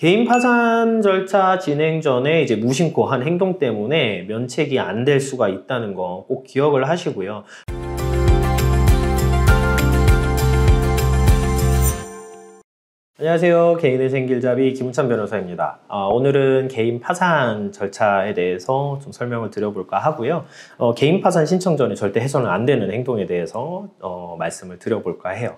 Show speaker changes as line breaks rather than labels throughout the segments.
개인 파산 절차 진행 전에 이제 무심코 한 행동 때문에 면책이 안 될 수가 있다는 거 꼭 기억을 하시고요. 안녕하세요. 개인의 생길잡이 김우찬 변호사입니다. 오늘은 개인 파산 절차에 대해서 좀 설명을 드려볼까 하고요. 개인 파산 신청 전에 절대 해서는 안 되는 행동에 대해서 말씀을 드려볼까 해요.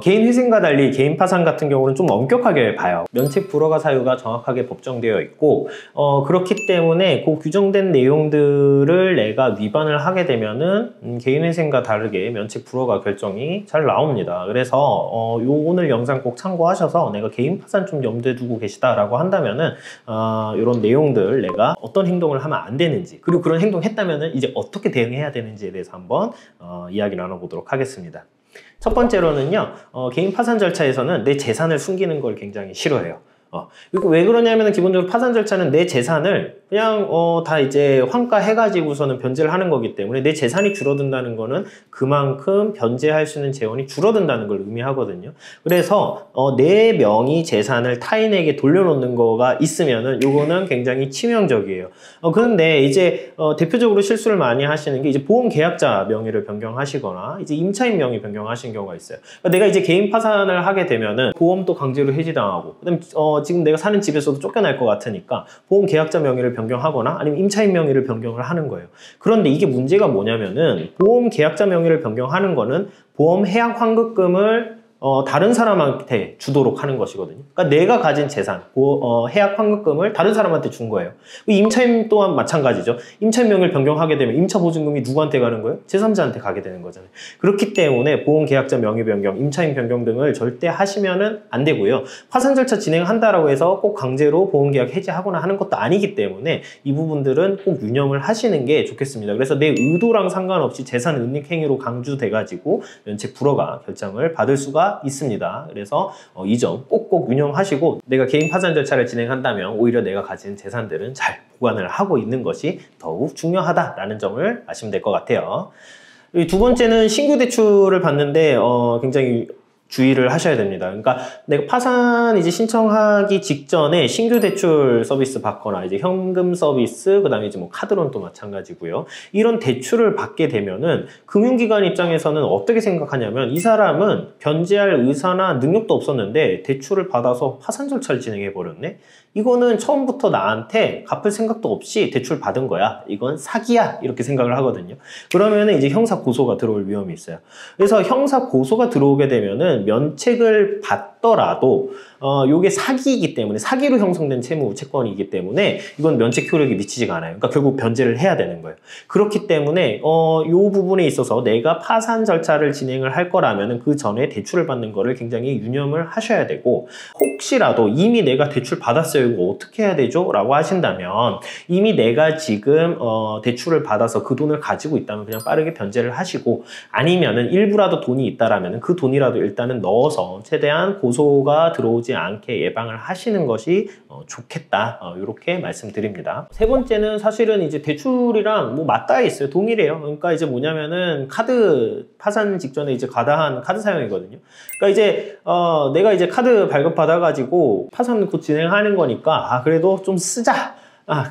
개인 회생과 달리 개인 파산 같은 경우는 좀 엄격하게 봐요. 면책 불허가 사유가 정확하게 법정되어 있고 그렇기 때문에 그 규정된 내용들을 내가 위반을 하게 되면은 개인 회생과 다르게 면책 불허가 결정이 잘 나옵니다. 그래서 오늘 영상 꼭 참고하셔서 내가 개인 파산 좀 염두에 두고 계시다라고 한다면은 이런 내용들 내가 어떤 행동을 하면 안 되는지, 그리고 그런 행동했다면은 이제 어떻게 대응해야 되는지에 대해서 한번 이야기 나눠보도록 하겠습니다. 첫 번째로는요, 개인 파산 절차에서는 내 재산을 숨기는 걸 굉장히 싫어해요. 왜 그러냐면 기본적으로 파산 절차는 내 재산을 그냥 다 이제 환가해가지고서는 변제를 하는 거기 때문에 내 재산이 줄어든다는 거는 그만큼 변제할 수 있는 재원이 줄어든다는 걸 의미하거든요. 그래서 내 명의 재산을 타인에게 돌려놓는 거가 있으면은 요거는 굉장히 치명적이에요. 그런데 이제 대표적으로 실수를 많이 하시는 게 이제 보험 계약자 명의를 변경하시거나 이제 임차인 명의 변경하시는 경우가 있어요. 그러니까 내가 이제 개인 파산을 하게 되면은 보험도 강제로 해지당하고, 그다음 지금 내가 사는 집에서도 쫓겨날 것 같으니까 보험 계약자 명의를 변경하거나 아니면 임차인 명의를 변경을 하는 거예요. 그런데 이게 문제가 뭐냐면은 보험 계약자 명의를 변경하는 거는 보험 해약 환급금을 다른 사람한테 주도록 하는 것이거든요. 그러니까 내가 가진 재산, 해약 환급금을 다른 사람한테 준 거예요. 임차인 또한 마찬가지죠. 임차인 명의를 변경하게 되면 임차 보증금이 누구한테 가는 거예요? 제3자한테 가게 되는 거잖아요. 그렇기 때문에 보험 계약자 명의 변경, 임차인 변경 등을 절대 하시면은 안 되고요. 파산 절차 진행한다라고 해서 꼭 강제로 보험 계약 해지하거나 하는 것도 아니기 때문에 이 부분들은 꼭 유념을 하시는 게 좋겠습니다. 그래서 내 의도랑 상관없이 재산 은닉 행위로 강조돼가지고 면책 불허가 결정을 받을 수가 있습니다. 그래서 이 점 꼭꼭 유념하시고, 내가 개인 파산 절차를 진행한다면 오히려 내가 가진 재산들은 잘 보관을 하고 있는 것이 더욱 중요하다라는 점을 아시면 될 것 같아요. 두 번째는 신규 대출을 받는데 굉장히 주의를 하셔야 됩니다. 그러니까 내가 파산 이제 신청하기 직전에 신규 대출 서비스 받거나 이제 현금 서비스, 그다음에 이제 뭐 카드론도 마찬가지고요. 이런 대출을 받게 되면은 금융기관 입장에서는 어떻게 생각하냐면 이 사람은 변제할 의사나 능력도 없었는데 대출을 받아서 파산 절차를 진행해 버렸네. 이거는 처음부터 나한테 갚을 생각도 없이 대출 받은 거야. 이건 사기야. 이렇게 생각을 하거든요. 그러면은 이제 형사 고소가 들어올 위험이 있어요. 그래서 형사 고소가 들어오게 되면은 면책을 받더라도 요게 사기이기 때문에, 사기로 형성된 채무 채권이기 때문에 이건 면책 효력이 미치지가 않아요. 그러니까 결국 변제를 해야 되는 거예요. 그렇기 때문에 요 부분에 있어서 내가 파산 절차를 진행을 할 거라면은 그 전에 대출을 받는 거를 굉장히 유념을 하셔야 되고, 혹시라도 이미 내가 대출 받았어요, 이거 어떻게 해야 되죠? 라고 하신다면 이미 내가 지금 대출을 받아서 그 돈을 가지고 있다면 그냥 빠르게 변제를 하시고, 아니면은 일부라도 돈이 있다라면 그 돈이라도 일단은 넣어서 최대한 고소가 들어오지 않게 예방을 하시는 것이 좋겠다, 이렇게 말씀드립니다. 세 번째는 사실은 이제 대출이랑 뭐 맞닿아 있어요. 동일해요. 그러니까 이제 뭐냐면은 카드 파산 직전에 이제 과다한 카드 사용이거든요. 그러니까 이제 내가 이제 카드 발급받아가지고 파산 곧 진행하는 거니까 그래도 좀 쓰자.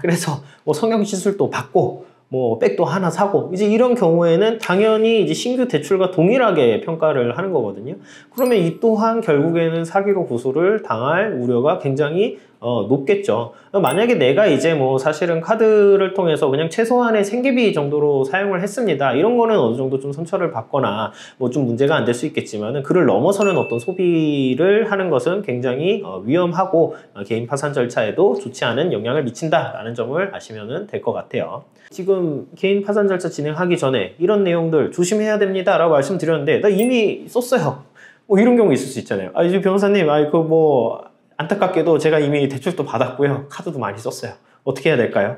그래서 뭐 성형시술도 받고 뭐 백도 하나 사고, 이제 이런 경우에는 당연히 이제 신규 대출과 동일하게 평가를 하는 거거든요. 그러면 이 또한 결국에는 사기로 고소를 당할 우려가 굉장히 높겠죠. 만약에 내가 이제 뭐 사실은 카드를 통해서 그냥 최소한의 생계비 정도로 사용을 했습니다. 이런 거는 어느 정도 좀 선처를 받거나 뭐 좀 문제가 안 될 수 있겠지만은, 그를 넘어서는 어떤 소비를 하는 것은 굉장히 위험하고 개인 파산 절차에도 좋지 않은 영향을 미친다라는 점을 아시면 될 것 같아요. 지금 개인 파산 절차 진행하기 전에 이런 내용들 조심해야 됩니다 라고 말씀드렸는데 나 이미 썼어요. 뭐 이런 경우 있을 수 있잖아요. 이제 변호사님, 안타깝게도 제가 이미 대출도 받았고요, 카드도 많이 썼어요. 어떻게 해야 될까요?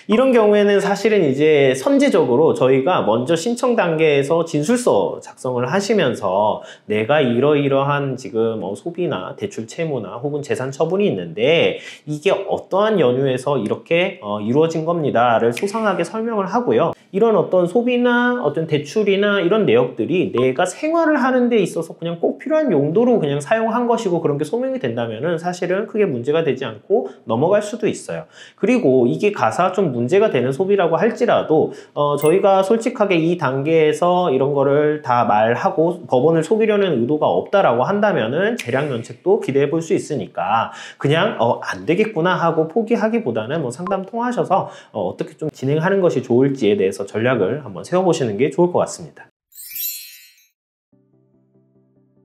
이런 경우에는 사실은 이제 선제적으로 저희가 먼저 신청 단계에서 진술서 작성을 하시면서 내가 이러이러한 지금 소비나 대출 채무나 혹은 재산 처분이 있는데 이게 어떠한 연유에서 이렇게 이루어진 겁니다를 소상하게 설명을 하고요. 이런 어떤 소비나 어떤 대출이나 이런 내역들이 내가 생활을 하는 데 있어서 그냥 꼭 필요한 용도로 그냥 사용한 것이고 그런 게 소명이 된다면은 사실은 크게 문제가 되지 않고 넘어갈 수도 있어요. 그리고 이게 가사 좀 문제가 되는 소비라고 할지라도 저희가 솔직하게 이 단계에서 이런 거를 다 말하고 법원을 속이려는 의도가 없다라고 한다면은 재량 면책도 기대해 볼 수 있으니까 그냥 안 되겠구나 하고 포기하기보다는 뭐 상담 통하셔서 어떻게 좀 진행하는 것이 좋을지에 대해서 전략을 한번 세워보시는 게 좋을 것 같습니다.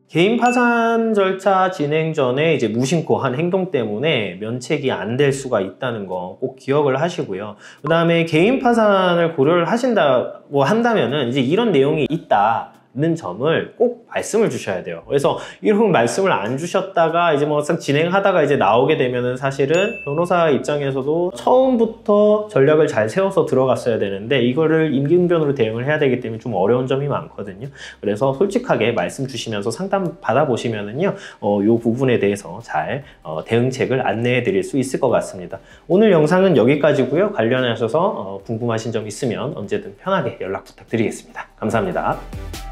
개인 파산 절차 진행 전에 이제 무심코 한 행동 때문에 면책이 안 될 수가 있다는 거 꼭 기억을 하시고요. 그 다음에 개인 파산을 고려를 하신다고 한다면은 이제 이런 내용이 있다는 점을 꼭 말씀을 주셔야 돼요. 그래서 이런 말씀을 안 주셨다가 이제 뭐 싹 진행하다가 이제 나오게 되면은 사실은 변호사 입장에서도 처음부터 전략을 잘 세워서 들어갔어야 되는데 이거를 임기응변으로 대응을 해야 되기 때문에 좀 어려운 점이 많거든요. 그래서 솔직하게 말씀 주시면서 상담 받아보시면은요, 요 부분에 대해서 잘 대응책을 안내해 드릴 수 있을 것 같습니다. 오늘 영상은 여기까지고요. 관련하셔서 궁금하신 점 있으면 언제든 편하게 연락 부탁드리겠습니다. 감사합니다.